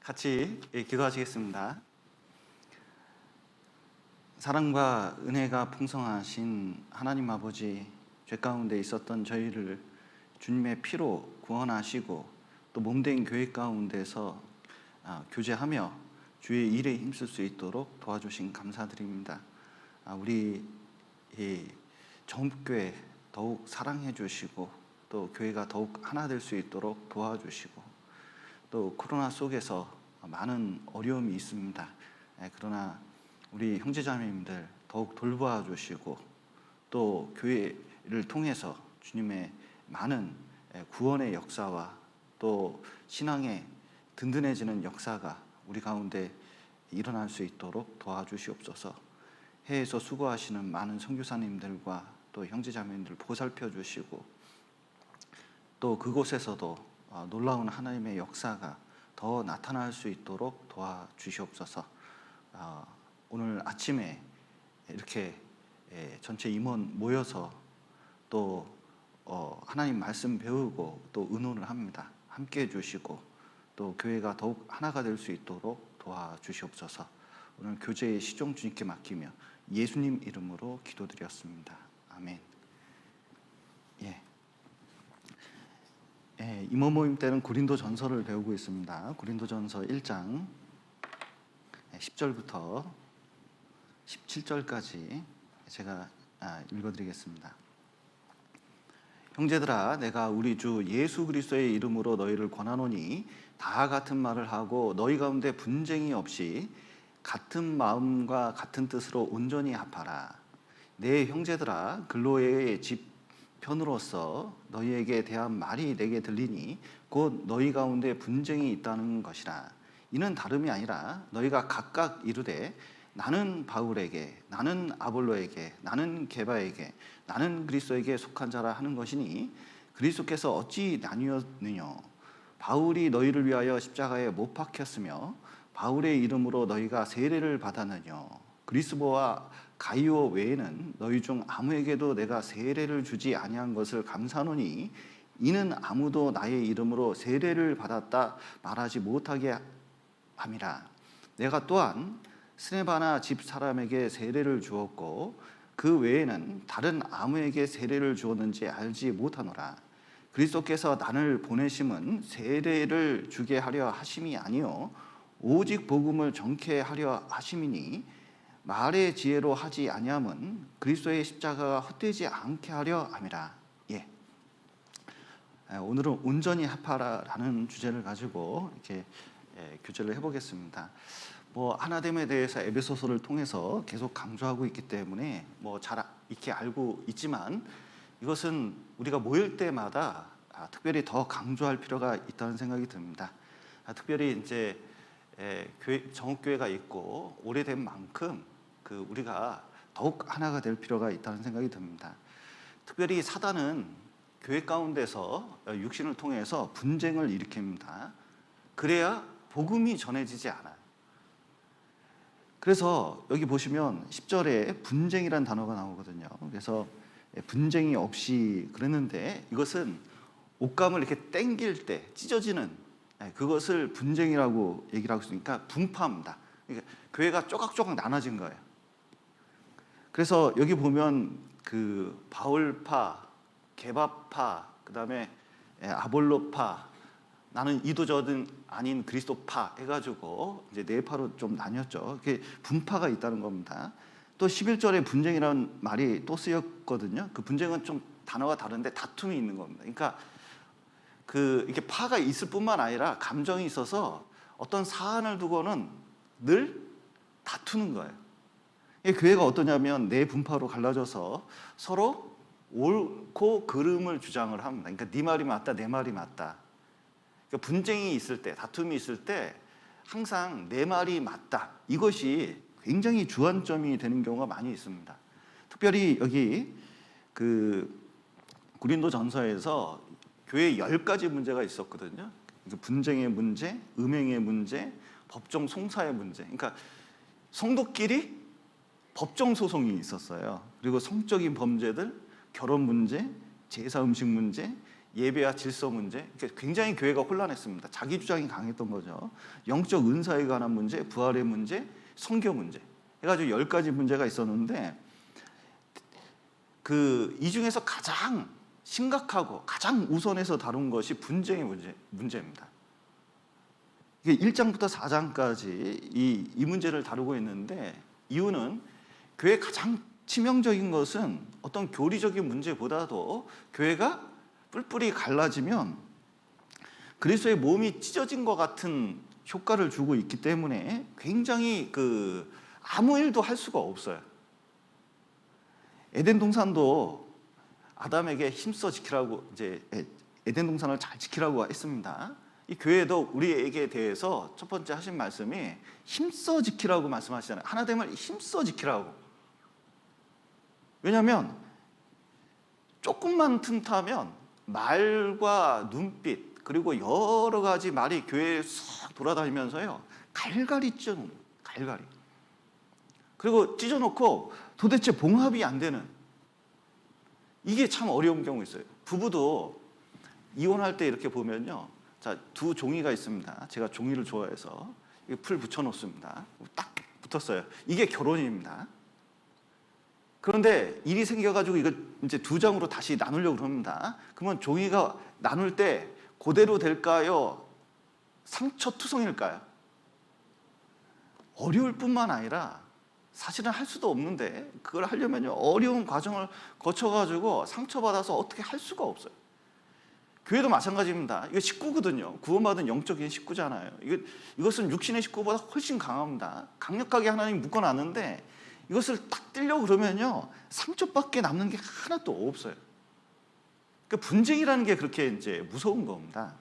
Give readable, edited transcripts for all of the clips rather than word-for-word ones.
같이 기도하시겠습니다. 사랑과 은혜가 풍성하신 하나님 아버지, 죄 가운데 있었던 저희를 주님의 피로 구원하시고 또 몸된 교회 가운데서 교제하며 주의 일에 힘쓸 수 있도록 도와주신 감사드립니다. 우리 정읍교회 더욱 사랑해 주시고 또 교회가 더욱 하나 될 수 있도록 도와주시고 또 코로나 속에서 많은 어려움이 있습니다. 그러나 우리 형제자매님들 더욱 돌보아 주시고 또 교회를 통해서 주님의 많은 구원의 역사와 또 신앙의 든든해지는 역사가 우리 가운데 일어날 수 있도록 도와주시옵소서. 해외에서 수고하시는 많은 선교사님들과 또 형제자매님들 보살펴 주시고 또 그곳에서도 놀라운 하나님의 역사가 더 나타날 수 있도록 도와주시옵소서. 오늘 아침에 이렇게 전체 임원 모여서 또 하나님 말씀 배우고 또 의논을 합니다. 함께 해주시고 또 교회가 더욱 하나가 될 수 있도록 도와주시옵소서. 오늘 교제의 시종 주님께 맡기며 예수님 이름으로 기도드렸습니다. 아멘. 임원 모임 때는 고린도전서를 배우고 있습니다. 고린도전서 1장 10절부터 17절까지 제가 읽어드리겠습니다. 형제들아, 내가 우리 주 예수 그리스도의 이름으로 너희를 권하노니 다 같은 말을 하고 너희 가운데 분쟁이 없이 같은 마음과 같은 뜻으로 온전히 합하라. 내 형제들아, 글로에의 집 편으로서 너희에게 대한 말이 내게 들리니 곧 너희 가운데 분쟁이 있다는 것이라. 이는 다름이 아니라 너희가 각각 이르되 나는 바울에게, 나는 아볼로에게, 나는 게바에게, 나는 그리스도에게 속한 자라 하는 것이니 그리스도께서 어찌 나뉘었느냐. 바울이 너희를 위하여 십자가에 못 박혔으며 바울의 이름으로 너희가 세례를 받았느냐. 그리스도와 가이오 외에는 너희 중 아무에게도 내가 세례를 주지 아니한 것을 감사하노니 이는 아무도 나의 이름으로 세례를 받았다 말하지 못하게 함이라. 내가 또한 스데바나 집 사람에게 세례를 주었고 그 외에는 다른 아무에게 세례를 주었는지 알지 못하노라. 그리스도께서 나를 보내심은 세례를 주게 하려 하심이 아니요 오직 복음을 전케 하려 하심이니 말의 지혜로 하지 아니함은 그리스도의 십자가가 헛되지 않게 하려 함이라. 오늘은 온전히 합하라라는 주제를 가지고 이렇게 교제를 해보겠습니다. 하나됨에 대해서 에베소서를 통해서 계속 강조하고 있기 때문에 잘 익히 알고 있지만 이것은 우리가 모일 때마다 특별히 더 강조할 필요가 있다는 생각이 듭니다. 특별히 이제 정읍교회가 있고 오래된 만큼 우리가 더욱 하나가 될 필요가 있다는 생각이 듭니다. 특별히 사단은 교회 가운데서 육신을 통해서 분쟁을 일으킵니다. 그래야 복음이 전해지지 않아요. 그래서 여기 보시면 10절에 분쟁이라는 단어가 나오거든요. 그래서 분쟁이 없이 그랬는데 이것은 옷감을 이렇게 당길 때 찢어지는 그것을 분쟁이라고 얘기를 하고 있으니까 분파입니다. 그러니까 교회가 조각조각 나눠진 거예요. 그래서 여기 보면 바울파, 게바파, 그 다음에 아볼로파, 나는 이도저든 아닌 그리스도파 해가지고 이제 네 파로 좀 나뉘었죠. 이렇게 분파가 있다는 겁니다. 또 11절에 분쟁이라는 말이 또 쓰였거든요. 그 분쟁은 좀 단어가 다른데 다툼이 있는 겁니다. 그러니까 이렇게 파가 있을 뿐만 아니라 감정이 있어서 어떤 사안을 두고는 늘 다투는 거예요. 교회가 어떠냐면 네 분파로 갈라져서 서로 옳고 그름을 주장을 합니다. 그러니까 네 말이 맞다, 내 말이 맞다. 그러니까 분쟁이 있을 때, 다툼이 있을 때 항상 내 말이 맞다. 이것이 굉장히 주안점이 되는 경우가 많이 있습니다. 특별히 여기 고린도전서에서 교회에 10가지 문제가 있었거든요. 분쟁의 문제, 음행의 문제, 법정 송사의 문제. 그러니까 성도끼리 법정 소송이 있었어요. 그리고 성적인 범죄들, 결혼 문제, 제사 음식 문제, 예배와 질서 문제, 굉장히 교회가 혼란했습니다. 자기 주장이 강했던 거죠. 영적 은사에 관한 문제, 부활의 문제, 선교 문제 해가지고 10가지 문제가 있었는데 이 중에서 가장 심각하고 가장 우선해서 다룬 것이 분쟁의 문제입니다. 이게 1장부터 4장까지 이 문제를 다루고 있는데 이유는 교회의 가장 치명적인 것은 어떤 교리적인 문제보다도 교회가 뿔뿔이 갈라지면 그리스도의 몸이 찢어진 것 같은 효과를 주고 있기 때문에 굉장히 아무 일도 할 수가 없어요. 에덴 동산도 아담에게 힘써 지키라고 이제 에덴 동산을 잘 지키라고 했습니다. 이 교회도 우리에게 대해서 첫 번째 하신 말씀이 힘써 지키라고 말씀하시잖아요. 하나됨을 힘써 지키라고. 왜냐하면 조금만 틈타면 말과 눈빛 그리고 여러 가지 말이 교회에 싹 돌아다니면서요 갈갈이 찢어놓는 갈갈이. 그리고 찢어놓고 도대체 봉합이 안 되는, 이게 참 어려운 경우 있어요. 부부도 이혼할 때 이렇게 보면요, 자, 두 종이가 있습니다. 제가 종이를 좋아해서 풀 붙여놓습니다. 딱 붙었어요. 이게 결혼입니다. 그런데 일이 생겨가지고 이거 이제 두 장으로 다시 나누려고 그럽니다. 그러면 종이가 나눌 때 그대로 될까요? 상처투성일까요? 어려울 뿐만 아니라 사실은 할 수도 없는데 그걸 하려면요 어려운 과정을 거쳐가지고 상처받아서 어떻게 할 수가 없어요. 교회도 마찬가지입니다. 이거 식구거든요. 구원받은 영적인 식구잖아요. 이것은 육신의 식구보다 훨씬 강합니다. 강력하게 하나님 묶어놨는데 이것을 딱 떼려고 그러면요 상처밖에 남는 게 하나도 없어요. 그러니까 분쟁이라는 게 그렇게 이제 무서운 겁니다.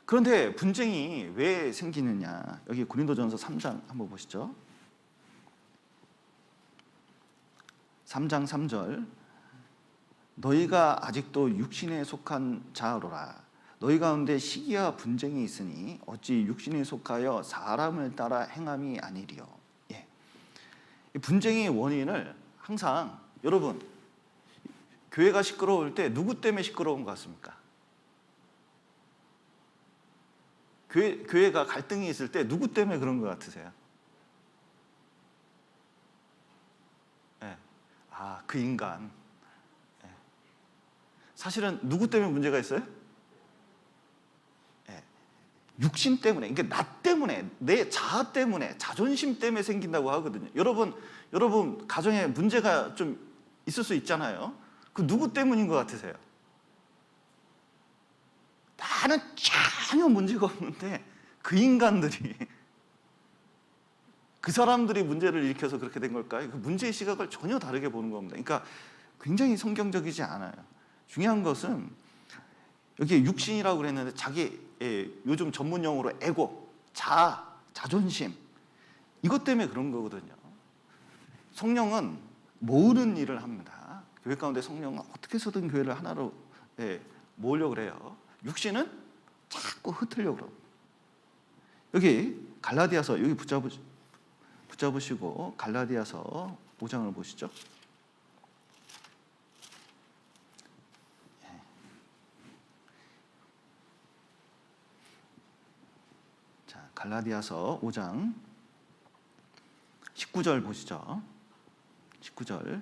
그런데 분쟁이 왜 생기느냐? 여기 고린도전서 3장 한번 보시죠. 3장 3절. 너희가 아직도 육신에 속한 자로라. 너희 가운데 시기와 분쟁이 있으니 어찌 육신에 속하여 사람을 따라 행함이 아니리요. 예. 이 분쟁의 원인을 항상 여러분 교회가 시끄러울 때 누구 때문에 시끄러운 것 같습니까? 교회가 갈등이 있을 때 누구 때문에 그런 것 같으세요? 예. 그 인간. 예. 사실은 누구 때문에 문제가 있어요? 예. 육신 때문에, 그러니까 나 때문에, 내 자아 때문에, 자존심 때문에 생긴다고 하거든요. 여러분 가정에 문제가 좀 있을 수 있잖아요. 그 누구 때문인 것 같으세요? 나는 전혀 문제가 없는데 그 인간들이 그 사람들이 문제를 일으켜서 그렇게 된 걸까요? 그 문제의 시각을 전혀 다르게 보는 겁니다. 그러니까 굉장히 성경적이지 않아요. 중요한 것은 여기 육신이라고 그랬는데 요즘 전문 용어로 에고, 자존심 이것 때문에 그런 거거든요. 성령은 모으는 일을 합니다. 교회 가운데 성령은 어떻게 해서든 교회를 하나로 모으려고 그래요. 육신은 자꾸 흩으려고 그러고. 여기 갈라디아서 여기 붙잡으시고 갈라디아서 5장을 보시죠. 자, 갈라디아서 5장 19절 보시죠. 19절.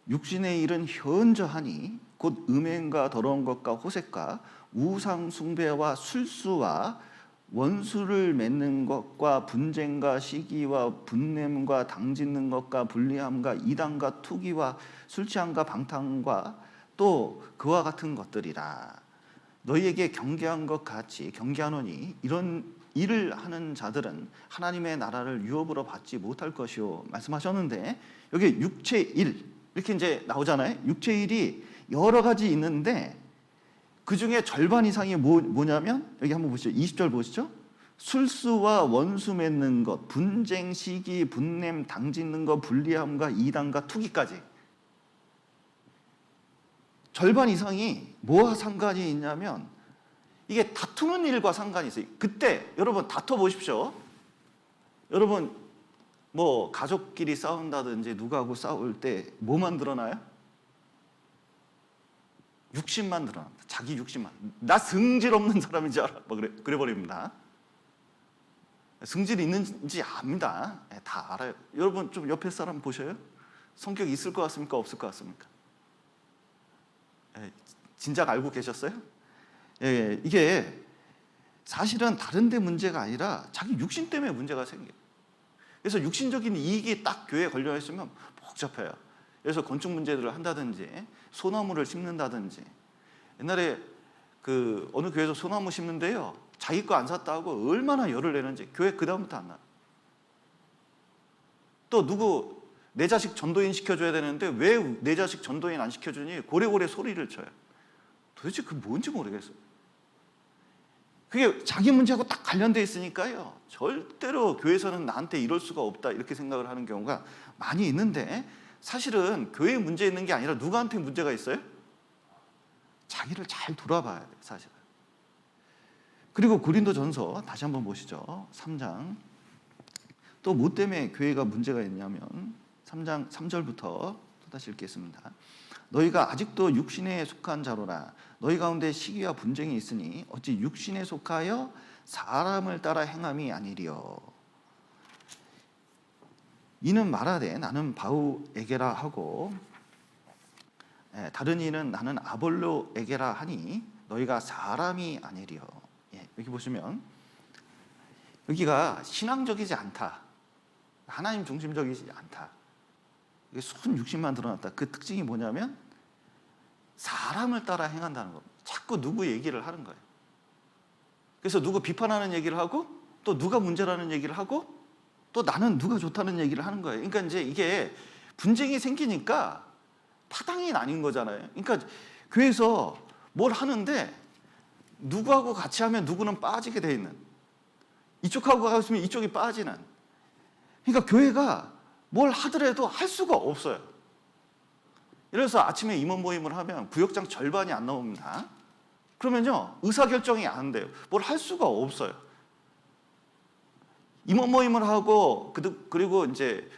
육신의 일은 현저하니 곧 음행과 더러운 것과 호색과 우상 숭배와 술수와 원수를 맺는 것과 분쟁과 시기와 분냄과 당짓는 것과 불리함과 이단과 투기와 술 취함과 방탕과 또 그와 같은 것들이라. 너희에게 경계한 것 같이 경계하노니 이런 일을 하는 자들은 하나님의 나라를 유업으로 받지 못할 것이요 말씀하셨는데, 여기 육체 일 이렇게 이제 나오잖아요. 육체 일이 여러 가지 있는데 그 중에 절반 이상이 뭐냐면 여기 한번 보시죠. 20절 보시죠. 술수와 원수 맺는 것, 분쟁, 시기, 분냄, 당짓는 것, 불리함과 이단과 투기까지. 절반 이상이 뭐와 상관이 있냐면 이게 다투는 일과 상관이 있어요. 그때 여러분 다퉈 보십시오. 여러분 뭐 가족끼리 싸운다든지 누구하고 싸울 때 뭐 만들어나요? 육신만 드러납니다. 자기 육신만. 나 승질 없는 사람인 줄 알아. 뭐 그래 버립니다. 승질이 있는지 압니다. 다 알아요. 여러분 좀 옆에 사람 보셔요. 성격 있을 것 같습니까? 없을 것 같습니까? 진작 알고 계셨어요? 이게 사실은 다른 데 문제가 아니라 자기 육신 때문에 문제가 생겨요. 그래서 육신적인 이익이 딱 교회에 걸려 있으면 복잡해요. 그래서 건축 문제들을 한다든지 소나무를 심는다든지, 옛날에 그 어느 교회에서 소나무 심는데요, 자기 거 안 샀다고 얼마나 열을 내는지 교회 그 다음부터 안 나요. 또 누구 내 자식 전도인 시켜줘야 되는데 왜 내 자식 전도인 안 시켜주니 고래고래 소리를 쳐요. 도대체 그 뭔지 모르겠어요. 그게 자기 문제하고 딱 관련돼 있으니까요, 절대로 교회에서는 나한테 이럴 수가 없다 이렇게 생각을 하는 경우가 많이 있는데, 사실은 교회에 문제 있는 게 아니라 누구한테 문제가 있어요? 자기를 잘 돌아봐야 돼요, 사실은. 그리고 고린도전서 다시 한번 보시죠. 3장. 또 뭐 때문에 교회가 문제가 있냐면 3장 3절부터 또다시 읽겠습니다. 너희가 아직도 육신에 속한 자로라. 너희 가운데 시기와 분쟁이 있으니 어찌 육신에 속하여 사람을 따라 행함이 아니리요. 이는 말하되 나는 바울에게라 하고 다른 이는 나는 아볼로에게라 하니 너희가 사람이 아니리요. 여기 보시면 여기가 신앙적이지 않다, 하나님 중심적이지 않다, 순 육신만 드러났다. 그 특징이 뭐냐면 사람을 따라 행한다는 겁니다. 자꾸 누구 얘기를 하는 거예요. 그래서 누구 비판하는 얘기를 하고 또 누가 문제라는 얘기를 하고 또 나는 누가 좋다는 얘기를 하는 거예요. 그러니까 이제 이게 분쟁이 생기니까 파당이 나뉜 거잖아요. 그러니까 교회에서 뭘 하는데 누구하고 같이 하면 누구는 빠지게 돼 있는, 이쪽하고 가있으면 이쪽이 빠지는. 그러니까 교회가 뭘 하더라도 할 수가 없어요. 그래서 아침에 임원 모임을 하면 구역장 절반이 안 나옵니다. 그러면요, 의사결정이 안 돼요. 뭘 할 수가 없어요. 임원 모임을 하고 그리고 이제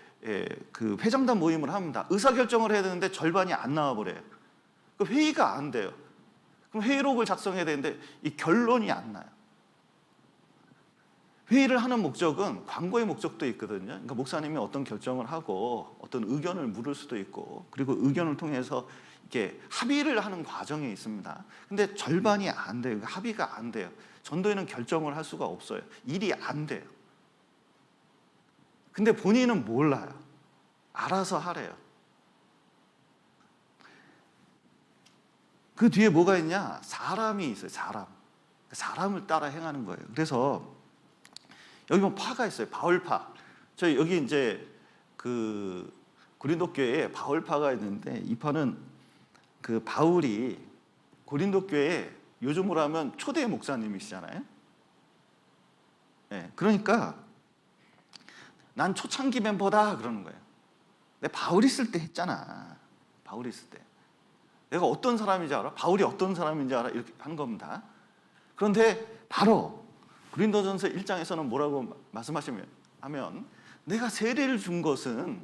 그 회장단 모임을 합니다. 의사결정을 해야 되는데 절반이 안 나와버려요. 그 회의가 안 돼요. 그럼 회의록을 작성해야 되는데 이 결론이 안 나요. 회의를 하는 목적은 광고의 목적도 있거든요. 그러니까 목사님이 어떤 결정을 하고 어떤 의견을 물을 수도 있고, 그리고 의견을 통해서 이렇게 합의를 하는 과정이 있습니다. 근데 절반이 안 돼요. 합의가 안 돼요. 전도회는 결정을 할 수가 없어요. 일이 안 돼요. 근데 본인은 몰라요. 알아서 하래요. 그 뒤에 뭐가 있냐? 사람이 있어요. 사람을 따라 행하는 거예요. 그래서 여기 보면 파가 있어요. 바울파. 저희 여기 이제 그 고린도 교회에 바울파가 있는데, 이 파는 그 바울이 고린도 교회에 요즘으로 하면 초대 목사님이시잖아요. 그러니까 난 초창기 멤버다 그러는 거예요. 내가 바울 있을 때 했잖아. 바울 있을 때. 내가 어떤 사람인지 알아? 바울이 어떤 사람인지 알아? 이렇게 한 겁니다. 그런데 바로 고린도전서 1장에서는 뭐라고 말씀하시면 하면, 내가 세례를 준 것은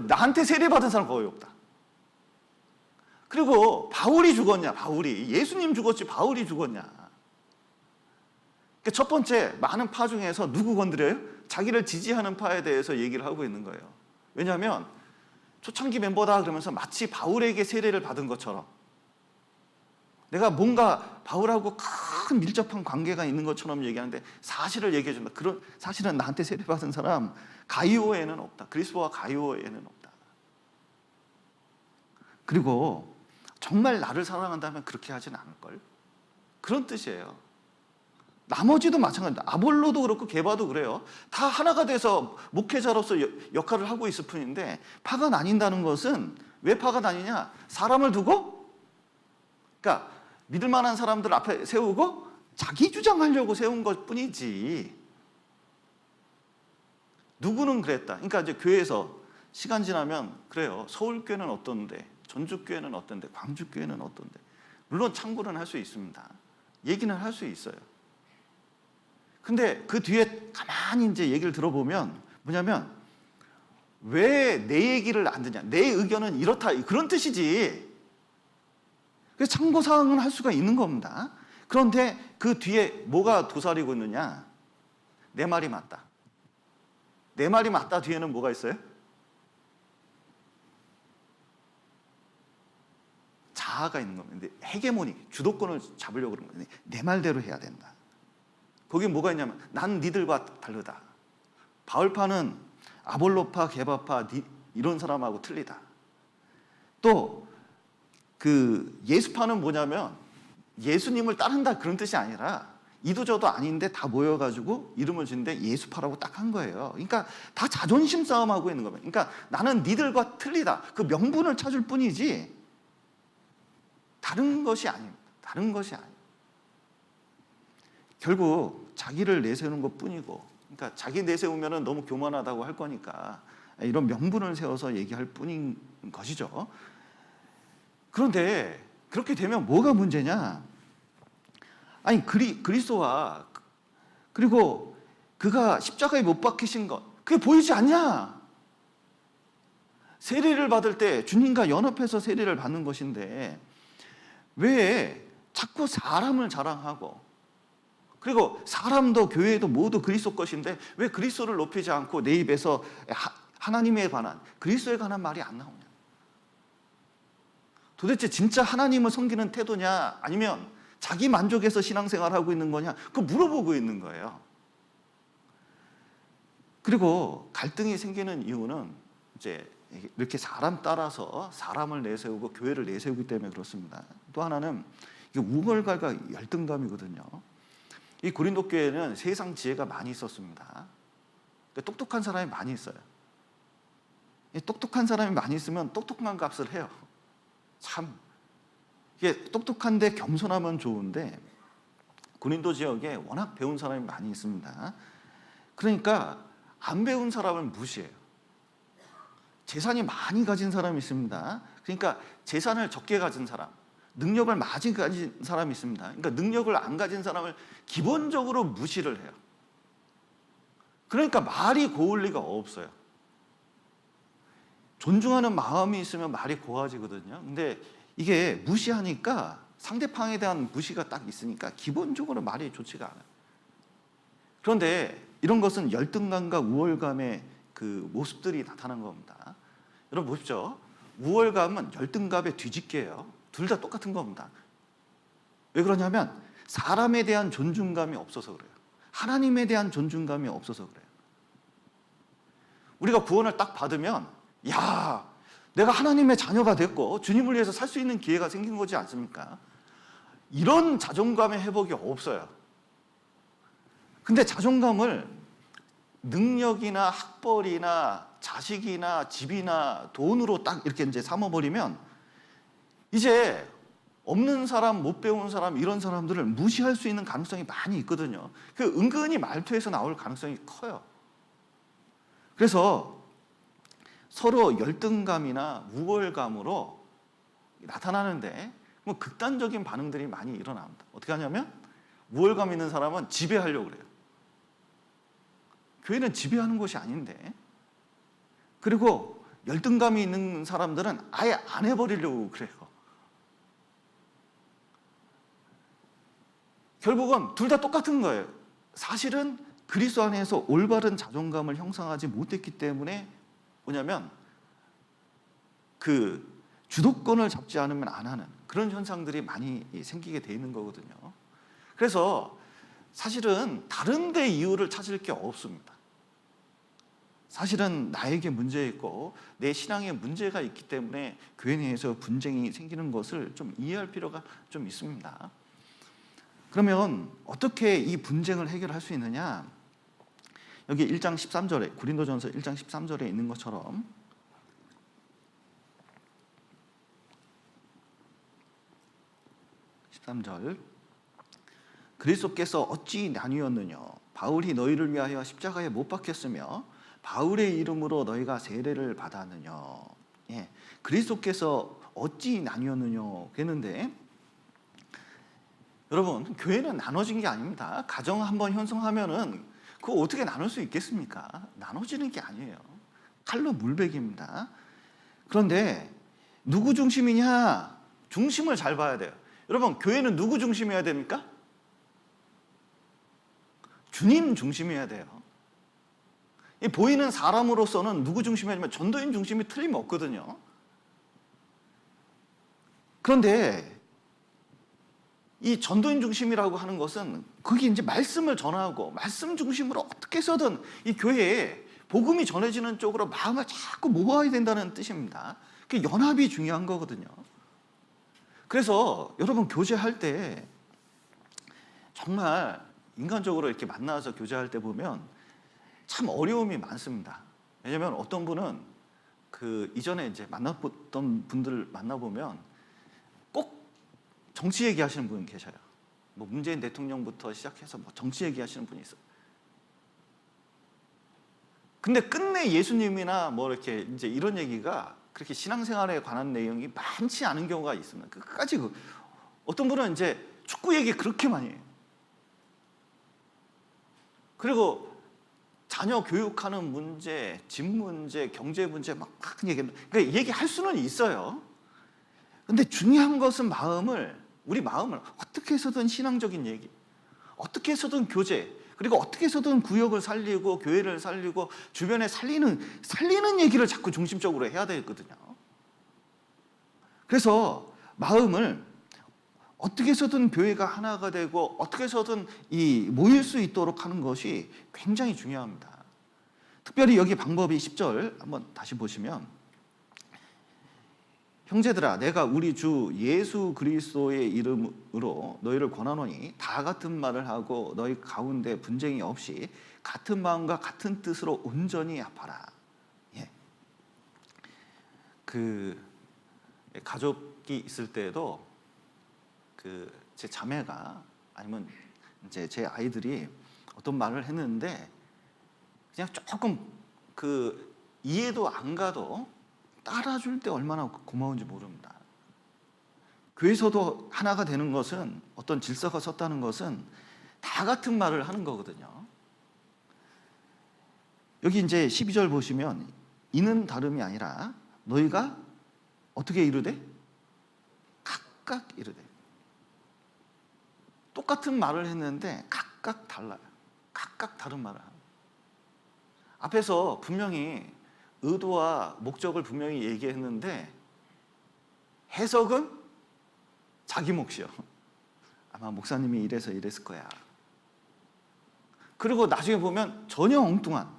나한테 세례 받은 사람 거의 없다. 그리고 바울이 죽었냐? 바울이 예수님 죽었지 바울이 죽었냐? 그러니까 첫 번째, 많은 파 중에서 누구 건드려요? 자기를 지지하는 파에 대해서 얘기를 하고 있는 거예요. 왜냐하면 초창기 멤버다 그러면서 마치 바울에게 세례를 받은 것처럼, 내가 뭔가 바울하고 큰 밀접한 관계가 있는 것처럼 얘기하는데 사실을 얘기해 준다. 그런 사실은 나한테 세례 받은 사람 가이오에는 없다. 그리스도와 가이오에는 없다. 그리고 정말 나를 사랑한다면 그렇게 하진 않을 걸. 그런 뜻이에요. 나머지도 마찬가지입니다. 아볼로도 그렇고 게바도 그래요. 다 하나가 돼서 목회자로서 역할을 하고 있을 뿐인데, 파가 나뉜다는 것은 왜 파가 나뉘냐? 사람을 두고, 그러니까 믿을 만한 사람들 앞에 세우고 자기 주장하려고 세운 것 뿐이지. 누구는 그랬다. 그러니까 이제 교회에서 시간 지나면 그래요. 서울교회는 어떤데, 전주교회는 어떤데, 광주교회는 어떤데. 물론 참고는 할 수 있습니다. 얘기는 할 수 있어요. 근데 그 뒤에 가만히 이제 얘기를 들어보면 뭐냐면, 왜 내 얘기를 안 듣냐? 내 의견은 이렇다. 그런 뜻이지. 그래서 참고사항은 할 수가 있는 겁니다. 그런데 그 뒤에 뭐가 도사리고 있느냐? 내 말이 맞다. 내 말이 맞다 뒤에는 뭐가 있어요? 자아가 있는 겁니다. 헤게모니, 주도권을 잡으려고 그러는 거예요. 내 말대로 해야 된다. 거기 뭐가 있냐면 난 니들과 다르다. 바울파는 아볼로파, 게바파 이런 사람하고 틀리다. 또 그 예수파는 뭐냐면 예수님을 따른다 그런 뜻이 아니라 이도 저도 아닌데 다 모여가지고 이름을 짓는데 예수파라고 딱 한 거예요. 그러니까 다 자존심 싸움하고 있는 거예요. 그러니까 나는 니들과 틀리다. 그 명분을 찾을 뿐이지 다른 것이 아닙니다. 다른 것이 아닙니다. 결국 자기를 내세우는 것 뿐이고, 그러니까 자기 내세우면 너무 교만하다고 할 거니까 이런 명분을 세워서 얘기할 뿐인 것이죠. 그런데 그렇게 되면 뭐가 문제냐? 아니 그리스도와 그리고 그가 십자가에 못 박히신 것 그게 보이지 않냐? 세례를 받을 때 주님과 연합해서 세례를 받는 것인데 왜 자꾸 사람을 자랑하고 그리고 사람도 교회도 모두 그리스도 것인데 왜 그리스도를 높이지 않고 내 입에서 하나님에 관한 그리스도에 관한 말이 안 나오냐? 도대체 진짜 하나님을 섬기는 태도냐 아니면 자기 만족해서 신앙생활하고 있는 거냐? 그거 물어보고 있는 거예요. 그리고 갈등이 생기는 이유는 이제 이렇게 사람 따라서 사람을 내세우고 교회를 내세우기 때문에 그렇습니다. 또 하나는 이게 우월감과 열등감이거든요. 이 고린도 교회는 세상 지혜가 많이 있었습니다. 똑똑한 사람이 많이 있어요. 똑똑한 사람이 많이 있으면 똑똑한 값을 해요. 참 이게 똑똑한데 겸손하면 좋은데 고린도 지역에 워낙 배운 사람이 많이 있습니다. 그러니까 안 배운 사람을 무시해요. 재산이 많이 가진 사람이 있습니다. 그러니까 재산을 적게 가진 사람, 능력을 많이 가진 사람이 있습니다. 그러니까 능력을 안 가진 사람을 기본적으로 무시를 해요. 그러니까 말이 고울 리가 없어요. 존중하는 마음이 있으면 말이 고와지거든요. 근데 이게 무시하니까 상대방에 대한 무시가 딱 있으니까 기본적으로 말이 좋지가 않아요. 그런데 이런 것은 열등감과 우월감의 그 모습들이 나타난 겁니다. 여러분 보십시오. 우월감은 열등감의 뒤집개예요. 둘 다 똑같은 겁니다. 왜 그러냐면 사람에 대한 존중감이 없어서 그래요. 하나님에 대한 존중감이 없어서 그래요. 우리가 구원을 딱 받으면 야, 내가 하나님의 자녀가 됐고 주님을 위해서 살 수 있는 기회가 생긴 거지 않습니까? 이런 자존감의 회복이 없어요. 근데 자존감을 능력이나 학벌이나 자식이나 집이나 돈으로 딱 이렇게 이제 삼아버리면 이제 없는 사람, 못 배운 사람 이런 사람들을 무시할 수 있는 가능성이 많이 있거든요. 그 은근히 말투에서 나올 가능성이 커요. 그래서 서로 열등감이나 우월감으로 나타나는데 뭐 극단적인 반응들이 많이 일어납니다. 어떻게 하냐면 우월감 있는 사람은 지배하려고 그래요. 교회는 지배하는 것이 아닌데. 그리고 열등감이 있는 사람들은 아예 안 해버리려고 그래요. 결국은 둘 다 똑같은 거예요. 사실은 그리스도 안에서 올바른 자존감을 형성하지 못했기 때문에 뭐냐면 그 주도권을 잡지 않으면 안 하는 그런 현상들이 많이 생기게 돼 있는 거거든요. 그래서 사실은 다른 데 이유를 찾을 게 없습니다. 사실은 나에게 문제 있고 내 신앙에 문제가 있기 때문에 교회 내에서 분쟁이 생기는 것을 좀 이해할 필요가 좀 있습니다. 그러면 어떻게 이 분쟁을 해결할 수 있느냐? 여기 1장 13절에 고린도전서 1장 13절에 있는 것처럼 13절 그리스도께서 어찌 나뉘었느냐 바울이 너희를 위하여 십자가에 못 박혔으며 바울의 이름으로 너희가 세례를 받았느냐. 예, 그리스도께서 어찌 나뉘었느냐 그랬는데 여러분 교회는 나눠진 게 아닙니다. 가정 한번 형성하면은 그거 어떻게 나눌 수 있겠습니까? 나눠지는 게 아니에요. 칼로 물베기입니다. 그런데 누구 중심이냐? 중심을 잘 봐야 돼요. 여러분, 교회는 누구 중심이어야 됩니까? 주님 중심이어야 돼요. 이 보이는 사람으로서는 누구 중심이어야 되면 전도인 중심이 틀림없거든요. 그런데 이 전도인 중심이라고 하는 것은 그게 이제 말씀을 전하고 말씀 중심으로 어떻게 해서든 이 교회에 복음이 전해지는 쪽으로 마음을 자꾸 모아야 된다는 뜻입니다. 그 연합이 중요한 거거든요. 그래서 여러분 교제할 때 정말 인간적으로 이렇게 만나서 교제할 때 보면 참 어려움이 많습니다. 왜냐하면 어떤 분은 그 이전에 이제 만났던 분들 만나보면 꼭 정치 얘기하시는 분 계셔요. 뭐 문재인 대통령부터 시작해서 뭐 정치 얘기하시는 분이 있어요. 근데 끝내 예수님이나 뭐 이렇게 이제 이런 얘기가 그렇게 신앙생활에 관한 내용이 많지 않은 경우가 있습니다. 끝까지 어떤 분은 이제 축구 얘기 그렇게 많이 해요. 그리고 자녀 교육하는 문제, 집 문제, 경제 문제 막 얘기합니다. 그러니까 얘기할 수는 있어요. 근데 중요한 것은 우리 마음을 어떻게 해서든 신앙적인 얘기, 어떻게 해서든 교제, 그리고 어떻게 해서든 구역을 살리고 교회를 살리고 주변에 살리는 얘기를 자꾸 중심적으로 해야 되거든요. 그래서 마음을 어떻게 해서든 교회가 하나가 되고 어떻게 해서든 모일 수 있도록 하는 것이 굉장히 중요합니다. 특별히 여기 방법이 10절 한번 다시 보시면, 형제들아 내가 우리 주 예수 그리스도의 이름으로 너희를 권하노니 다 같은 말을 하고 너희 가운데 분쟁이 없이 같은 마음과 같은 뜻으로 온전히 합하라. 예. 그 가족이 있을 때에도 제 자매가 아니면 이제 제 아이들이 어떤 말을 했는데 그냥 조금 이해도 안 가도 따라줄 때 얼마나 고마운지 모릅니다. 교회에서도 하나가 되는 것은, 어떤 질서가 섰다는 것은 다 같은 말을 하는 거거든요. 여기 이제 12절 보시면 이는 다름이 아니라 너희가 어떻게 이르되? 각각 이르되. 똑같은 말을 했는데 각각 달라요. 각각 다른 말을 합니다. 앞에서 분명히 의도와 목적을 분명히 얘기했는데 해석은 자기 몫이요. 아마 목사님이 이래서 이랬을 거야. 그리고 나중에 보면 전혀 엉뚱한.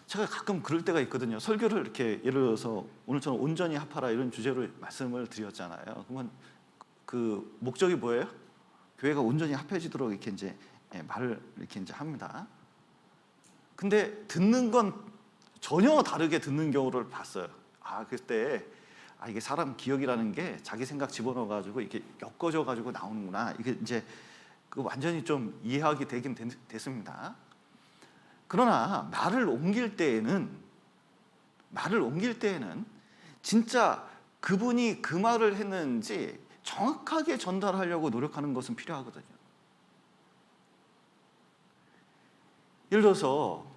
제가 가끔 그럴 때가 있거든요. 설교를 이렇게 예를 들어서 오늘처럼 온전히 합하라 이런 주제로 말씀을 드렸잖아요. 그러면 그 목적이 뭐예요? 교회가 온전히 합해지도록 이렇게 이제 말을 이렇게 이제 합니다. 근데 듣는 건 전혀 다르게 듣는 경우를 봤어요. 그때 이게 사람 기억이라는 게 자기 생각 집어넣어가지고 이렇게 엮어져가지고 나오는구나. 이게 이제 완전히 좀 이해하게 되긴 됐습니다. 그러나 말을 옮길 때에는 진짜 그분이 그 말을 했는지 정확하게 전달하려고 노력하는 것은 필요하거든요. 예를 들어서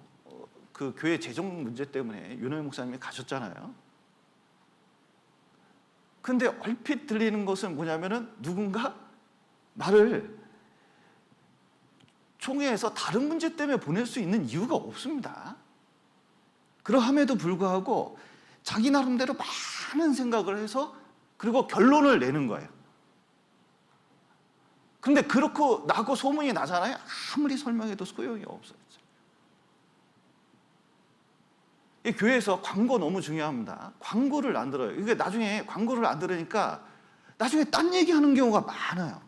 그 교회 재정 문제 때문에 윤호영 목사님이 가셨잖아요. 근데 얼핏 들리는 것은 뭐냐면은 누군가 말을 총회에서 다른 문제 때문에 보낼 수 있는 이유가 없습니다. 그러함에도 불구하고 자기 나름대로 많은 생각을 해서 그리고 결론을 내는 거예요. 근데 그렇고 나고 소문이 나잖아요. 아무리 설명해도 소용이 없어요. 이 교회에서 광고 너무 중요합니다. 광고를 안 들어요. 이게 나중에 광고를 안 들으니까 나중에 딴 얘기하는 경우가 많아요.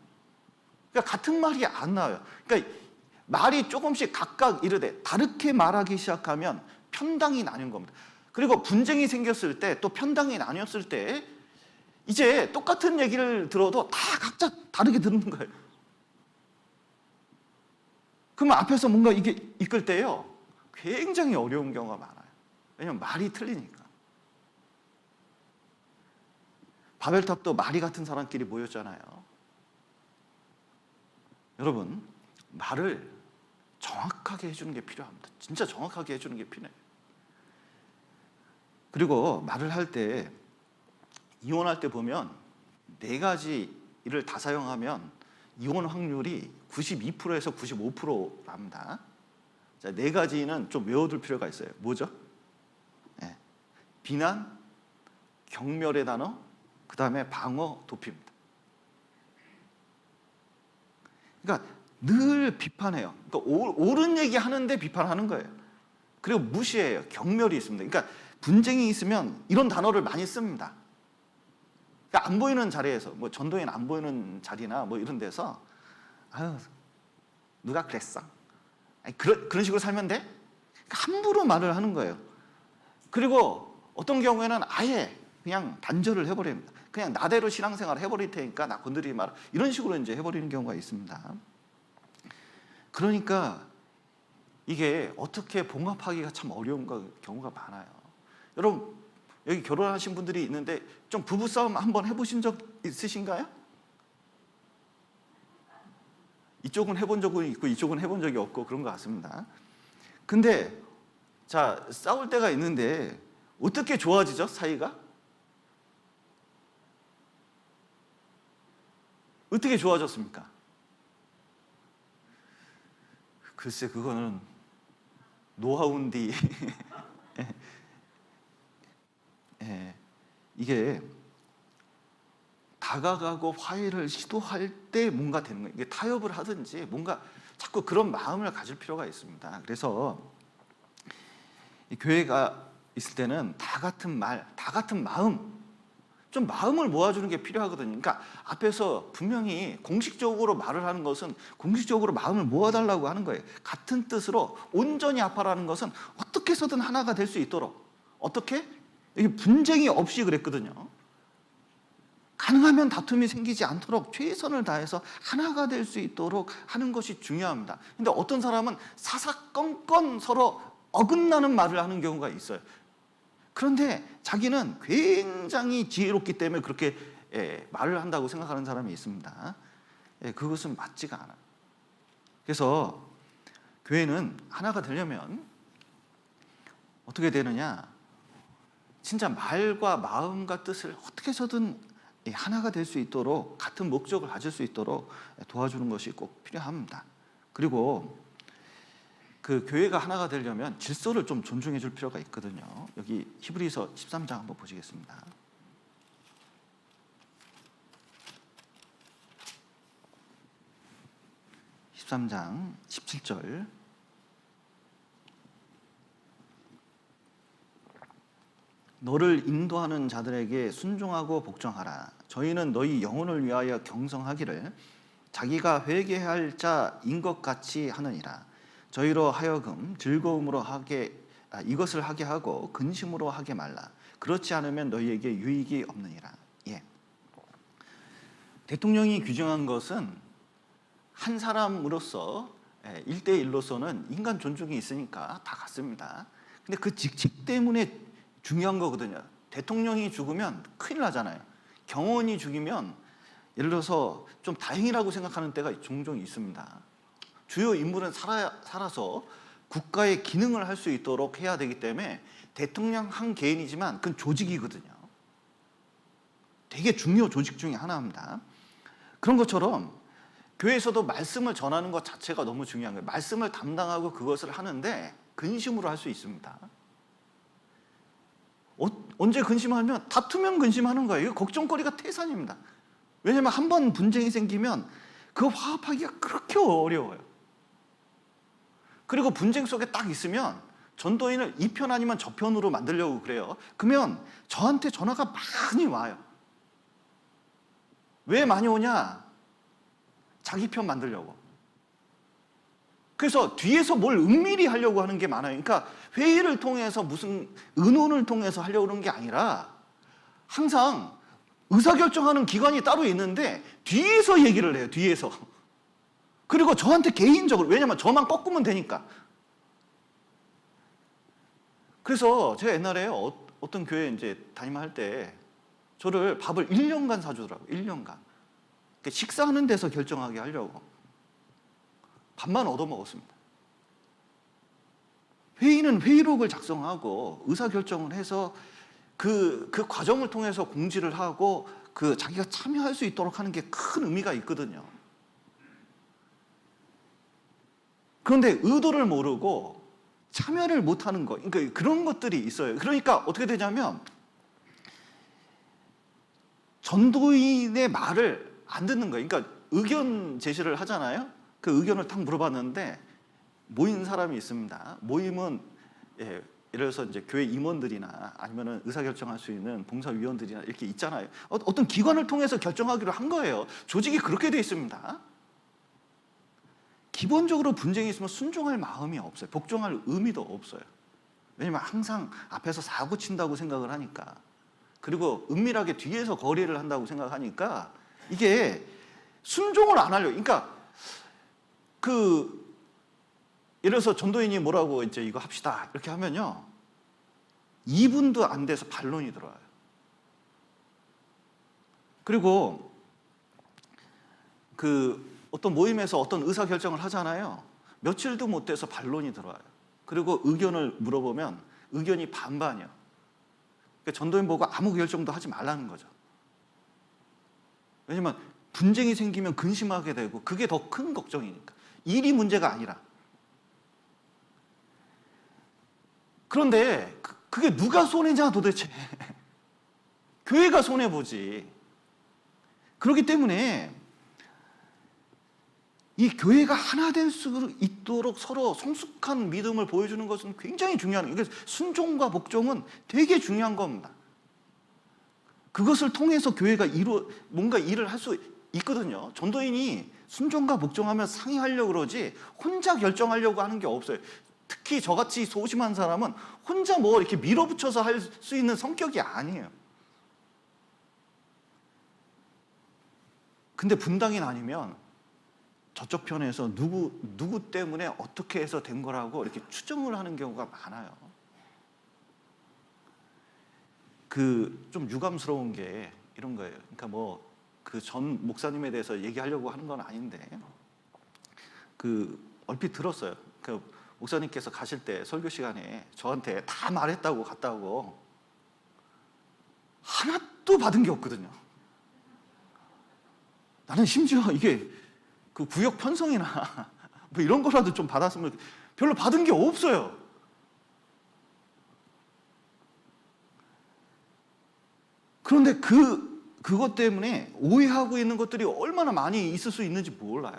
그러니까 같은 말이 안 나와요. 그러니까 말이 조금씩 각각 이르되 다르게 말하기 시작하면 편당이 나뉜 겁니다. 그리고 분쟁이 생겼을 때, 또 편당이 나뉘었을 때 이제 똑같은 얘기를 들어도 다 각자 다르게 듣는 거예요. 그러면 앞에서 뭔가 이게 이끌 때요 굉장히 어려운 경우가 많아요. 왜냐하면 말이 틀리니까. 바벨탑도 말이 같은 사람끼리 모였잖아요. 여러분, 말을 정확하게 해주는 게 필요합니다. 진짜 정확하게 해주는 게 필요해요. 그리고 말을 할 때 이혼할 때 보면 네 가지를 다 사용하면 이혼 확률이 92%에서 95%랍니다. 자, 네 가지는 좀 외워둘 필요가 있어요. 뭐죠? 네. 비난, 경멸의 단어, 그 다음에 방어, 도피입니다. 그러니까 늘 비판해요. 그러니까 옳은 얘기 하는데 비판하는 거예요. 그리고 무시해요. 경멸이 있습니다. 그러니까 분쟁이 있으면 이런 단어를 많이 씁니다. 그러니까 안 보이는 자리에서, 뭐 전도연 안 보이는 자리나 뭐 이런 데서, 아유, 누가 그랬어? 아니, 그런 식으로 살면 돼? 그러니까 함부로 말을 하는 거예요. 그리고 어떤 경우에는 아예 그냥 단절을 해버립니다. 그냥 나대로 신앙생활 해버릴 테니까 나 건드리지 마라. 이런 식으로 이제 해버리는 경우가 있습니다. 그러니까 이게 어떻게 봉합하기가 참 어려운 경우가 많아요. 여러분, 여기 결혼하신 분들이 있는데 좀 부부싸움 한번 해보신 적 있으신가요? 이쪽은 해본 적은 있고 이쪽은 해본 적이 없고 그런 것 같습니다. 근데 자, 싸울 때가 있는데 어떻게 좋아지죠, 사이가? 어떻게 좋아졌습니까? 글쎄, 그거는 노하우인데 이게 다가가고 화해를 시도할 때 뭔가 되는 거예요. 이게 타협을 하든지 뭔가 자꾸 그런 마음을 가질 필요가 있습니다. 그래서 이 교회가 있을 때는 다 같은 말, 다 같은 마음, 좀 마음을 모아주는 게 필요하거든요. 그러니까 앞에서 분명히 공식적으로 말을 하는 것은 공식적으로 마음을 모아달라고 하는 거예요. 같은 뜻으로 온전히 합하라는 것은 어떻게 해서든 하나가 될 수 있도록, 어떻게? 이게 분쟁이 없이 그랬거든요. 가능하면 다툼이 생기지 않도록 최선을 다해서 하나가 될 수 있도록 하는 것이 중요합니다. 근데 어떤 사람은 사사건건 서로 어긋나는 말을 하는 경우가 있어요. 그런데 자기는 굉장히 지혜롭기 때문에 그렇게 말을 한다고 생각하는 사람이 있습니다. 그것은 맞지가 않아요. 그래서 교회는 하나가 되려면 어떻게 되느냐? 진짜 말과 마음과 뜻을 어떻게 해서든 하나가 될 수 있도록, 같은 목적을 가질 수 있도록 도와주는 것이 꼭 필요합니다. 그리고 그 교회가 하나가 되려면 질서를 좀 존중해 줄 필요가 있거든요. 여기 히브리서 13장 한번 보시겠습니다. (13장) 17절. 너를 인도하는 자들에게 순종하고 복종하라. 저희는 너희 영혼을 위하여 경성하기를 자기가 회개할 자인 것 같이 하느니라. 저희로 하여금 즐거움으로 이것을 하게 하고 근심으로 하게 말라. 그렇지 않으면 너희에게 유익이 없느니라. 대통령이 규정한 것은 한 사람으로서 1대1로서는 인간 존중이 있으니까 다 같습니다. 근데 그 직책 때문에 중요한 거거든요. 대통령이 죽으면 큰일 나잖아요. 경호원이 죽이면 예를 들어서 좀 다행이라고 생각하는 때가 종종 있습니다. 주요 인물은 살아서 국가의 기능을 할 수 있도록 해야 되기 때문에 대통령 한 개인이지만 그건 조직이거든요. 되게 중요 조직 중에 하나입니다. 그런 것처럼 교회에서도 말씀을 전하는 것 자체가 너무 중요한 거예요. 말씀을 담당하고 그것을 하는데 근심으로 할 수 있습니다. 언제 근심하면 다투면 근심하는 거예요. 이거 걱정거리가 태산입니다. 왜냐하면 한 번 분쟁이 생기면 그거 화합하기가 그렇게 어려워요. 그리고 분쟁 속에 딱 있으면 전도인을 이 편 아니면 저 편으로 만들려고 그래요. 그러면 저한테 전화가 많이 와요. 왜 많이 오냐? 자기 편 만들려고. 그래서 뒤에서 뭘 은밀히 하려고 하는 게 많아요. 그러니까 회의를 통해서 무슨 의논을 통해서 하려고 하는 게 아니라 항상 의사결정하는 기관이 따로 있는데 뒤에서 얘기를 해요. 뒤에서. 그리고 저한테 개인적으로, 왜냐면 저만 꺾으면 되니까. 그래서 제가 옛날에 어떤 교회 이제 담임할 때 저를 밥을 1년간 사주더라고요. 1년간. 식사하는 데서 결정하게 하려고. 밥만 얻어먹었습니다. 회의는 회의록을 작성하고 의사결정을 해서 그 과정을 통해서 공지를 하고 그 자기가 참여할 수 있도록 하는 게 큰 의미가 있거든요. 그런데 의도를 모르고 참여를 못하는 거, 그러니까 그런 것들이 있어요. 그러니까 어떻게 되냐면 전도인의 말을 안 듣는 거예요. 그러니까 의견 제시를 하잖아요. 그 의견을 딱 물어봤는데 모인 사람이 있습니다. 모임은 예를 들어서 이제 교회 임원들이나 아니면은 의사결정할 수 있는 봉사위원들이나 이렇게 있잖아요. 어떤 기관을 통해서 결정하기로 한 거예요. 조직이 그렇게 돼 있습니다. 기본적으로 분쟁이 있으면 순종할 마음이 없어요. 복종할 의미도 없어요. 왜냐면 항상 앞에서 사고 친다고 생각을 하니까, 그리고 은밀하게 뒤에서 거래를 한다고 생각하니까 이게 순종을 안 하려고. 그러니까 예를 들어서 전도인이 뭐라고 이제 이거 합시다 이렇게 하면요, 2분도 안 돼서 반론이 들어와요. 그리고 어떤 모임에서 어떤 의사 결정을 하잖아요. 며칠도 못 돼서 반론이 들어와요. 그리고 의견을 물어보면 의견이 반반이요. 그러니까 전도인 보고 아무 결정도 하지 말라는 거죠. 왜냐면 분쟁이 생기면 근심하게 되고 그게 더 큰 걱정이니까. 일이 문제가 아니라. 그런데 그게 누가 손해냐 도대체. 교회가 손해보지. 그렇기 때문에 이 교회가 하나 될 수 있도록 서로 성숙한 믿음을 보여주는 것은 굉장히 중요한 거예요. 순종과 복종은 되게 중요한 겁니다. 그것을 통해서 교회가 뭔가 일을 할 수 있거든요. 전도인이 순종과 복종하면 상의하려고 그러지 혼자 결정하려고 하는 게 없어요. 특히 저같이 소심한 사람은 혼자 뭐 이렇게 밀어붙여서 할 수 있는 성격이 아니에요. 근데 분당이 나뉘면 저쪽 편에서 누구 때문에 어떻게 해서 된 거라고 이렇게 추정을 하는 경우가 많아요. 좀 유감스러운 게 이런 거예요. 그러니까 뭐 그 전 목사님에 대해서 얘기하려고 하는 건 아닌데, 얼핏 들었어요. 목사님께서 가실 때 설교 시간에 저한테 다 말했다고 갔다고 하나도 받은 게 없거든요. 나는 심지어 이게 구역 편성이나 뭐 이런 거라도 좀 받았으면, 별로 받은 게 없어요. 그런데 그것 때문에 오해하고 있는 것들이 얼마나 많이 있을 수 있는지 몰라요.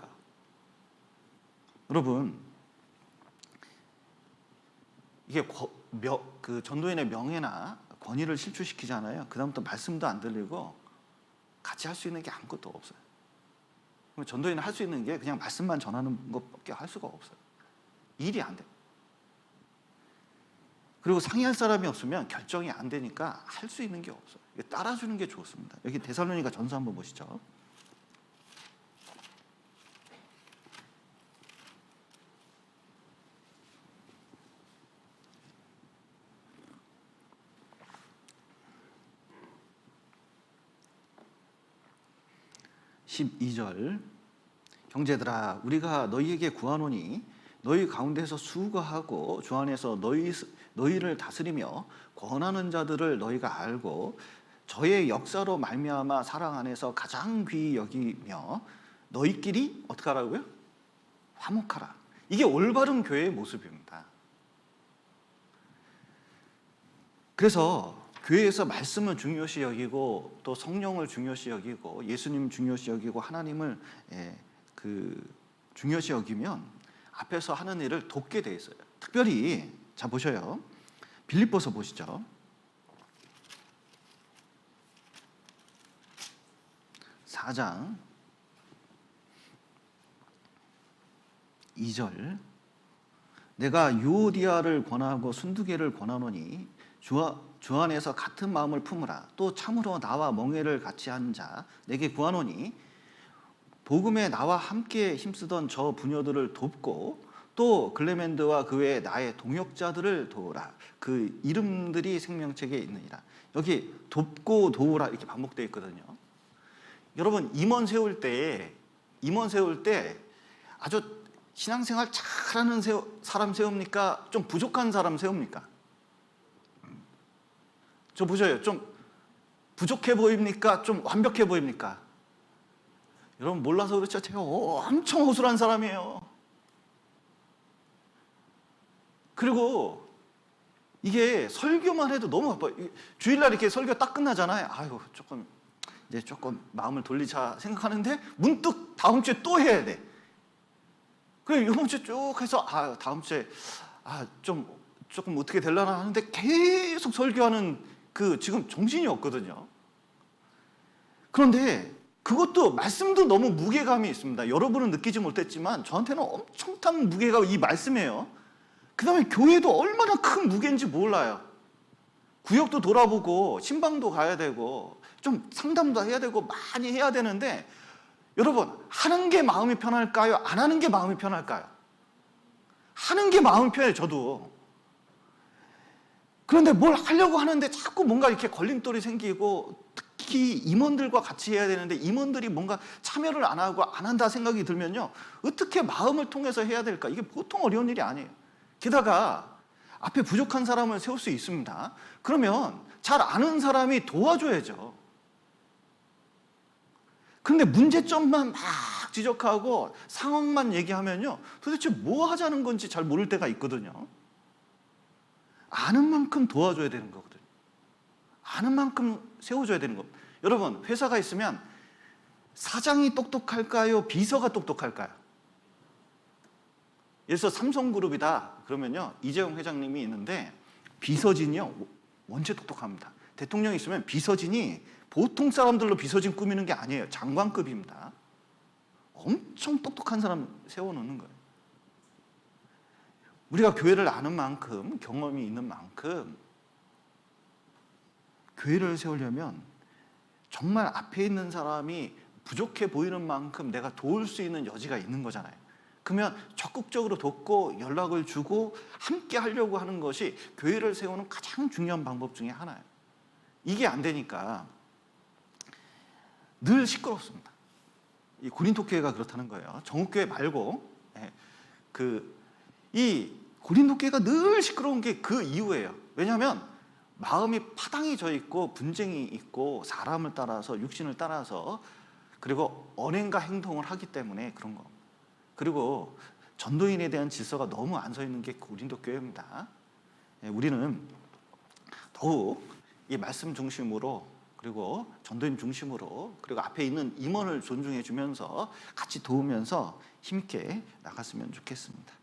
여러분, 이게 전도인의 명예나 권위를 실추시키잖아요. 그다음부터 말씀도 안 들리고 같이 할 수 있는 게 아무것도 없어요. 전도인은 할 수 있는 게 그냥 말씀만 전하는 것밖에 할 수가 없어요. 일이 안 돼요. 그리고 상의할 사람이 없으면 결정이 안 되니까 할 수 있는 게 없어요. 따라주는 게 좋습니다. 여기 데살로니가 전서 한번 보시죠. (12절) 형제들아, 우리가 너희에게 구하노니 너희 가운데서 수고하고 주 안에서 너희를 다스리며 권하는 자들을 너희가 알고 저의 역사로 말미암아 사랑 안에서 가장 귀히 여기며 너희끼리 어떻게 하라고요? 화목하라. 이게 올바른 교회의 모습입니다. 그래서 교회에서 말씀을 중요시 여기고 또 성령을 중요시 여기고 예수님 중요시 여기고 하나님을 중요시 여기면 앞에서 하는 일을 돕게 돼 있어요. 특별히 자 보셔요. 빌립보서 보시죠. 4장 2절 내가 유오디아를 권하고 순두개를 권하노니 주 안에서 같은 마음을 품으라. 또 참으로 나와 멍에를 같이 한 자 내게 구하노니 복음에 나와 함께 힘쓰던 저 부녀들을 돕고 또 글레멘드와 그 외에 나의 동역자들을 도우라. 그 이름들이 생명책에 있느니라. 여기 돕고 도우라 이렇게 반복되어 있거든요. 여러분, 임원 세울 때 아주 신앙생활 잘하는 사람 세웁니까? 좀 부족한 사람 세웁니까? 저 보셔요. 좀 부족해 보입니까? 좀 완벽해 보입니까? 여러분 몰라서 그렇죠. 제가 엄청 허술한 사람이에요. 그리고 이게 설교만 해도 너무 바빠요. 주일날 이렇게 설교 딱 끝나잖아요. 아유, 이제 조금 마음을 돌리자 생각하는데 문득 다음 주에 또 해야 돼. 그래 이번 주 쭉 해서 다음 주에 조금 어떻게 되려나 하는데 계속 설교하는 지금 정신이 없거든요. 그런데 그것도 말씀도 너무 무게감이 있습니다. 여러분은 느끼지 못했지만 저한테는 엄청난 무게가 이 말씀이에요. 그 다음에 교회도 얼마나 큰 무게인지 몰라요. 구역도 돌아보고 신방도 가야 되고 좀 상담도 해야 되고 많이 해야 되는데 여러분 하는 게 마음이 편할까요? 안 하는 게 마음이 편할까요? 하는 게 마음이 편해요. 저도. 그런데 뭘 하려고 하는데 자꾸 뭔가 이렇게 걸림돌이 생기고 특히 임원들과 같이 해야 되는데 임원들이 뭔가 참여를 안 하고 안 한다 생각이 들면요. 어떻게 마음을 통해서 해야 될까? 이게 보통 어려운 일이 아니에요. 게다가 앞에 부족한 사람을 세울 수 있습니다. 그러면 잘 아는 사람이 도와줘야죠. 그런데 문제점만 막 지적하고 상황만 얘기하면요. 도대체 뭐 하자는 건지 잘 모를 때가 있거든요. 아는 만큼 도와줘야 되는 거거든요. 아는 만큼 세워줘야 되는 겁니다. 여러분, 회사가 있으면 사장이 똑똑할까요? 비서가 똑똑할까요? 예를 들어서 삼성그룹이다. 그러면요. 이재용 회장님이 있는데 비서진이요. 원체 똑똑합니다. 대통령이 있으면 비서진이 보통 사람들로 비서진 꾸미는 게 아니에요. 장관급입니다. 엄청 똑똑한 사람 세워놓는 거예요. 우리가 교회를 아는 만큼, 경험이 있는 만큼 교회를 세우려면 정말 앞에 있는 사람이 부족해 보이는 만큼 내가 도울 수 있는 여지가 있는 거잖아요. 그러면 적극적으로 돕고 연락을 주고 함께 하려고 하는 것이 교회를 세우는 가장 중요한 방법 중에 하나예요. 이게 안 되니까 늘 시끄럽습니다. 이 고린도 교회가 그렇다는 거예요. 정읍교회 말고 이 고린도 교회가 늘 시끄러운 게 그 이유예요. 왜냐하면 마음이 파당이 져 있고 분쟁이 있고 사람을 따라서 육신을 따라서 그리고 언행과 행동을 하기 때문에 그런 거. 그리고 전도인에 대한 질서가 너무 안 서 있는 게 고린도 교회입니다. 우리는 더욱 이 말씀 중심으로 그리고 전도인 중심으로 그리고 앞에 있는 임원을 존중해 주면서 같이 도우면서 힘있게 나갔으면 좋겠습니다.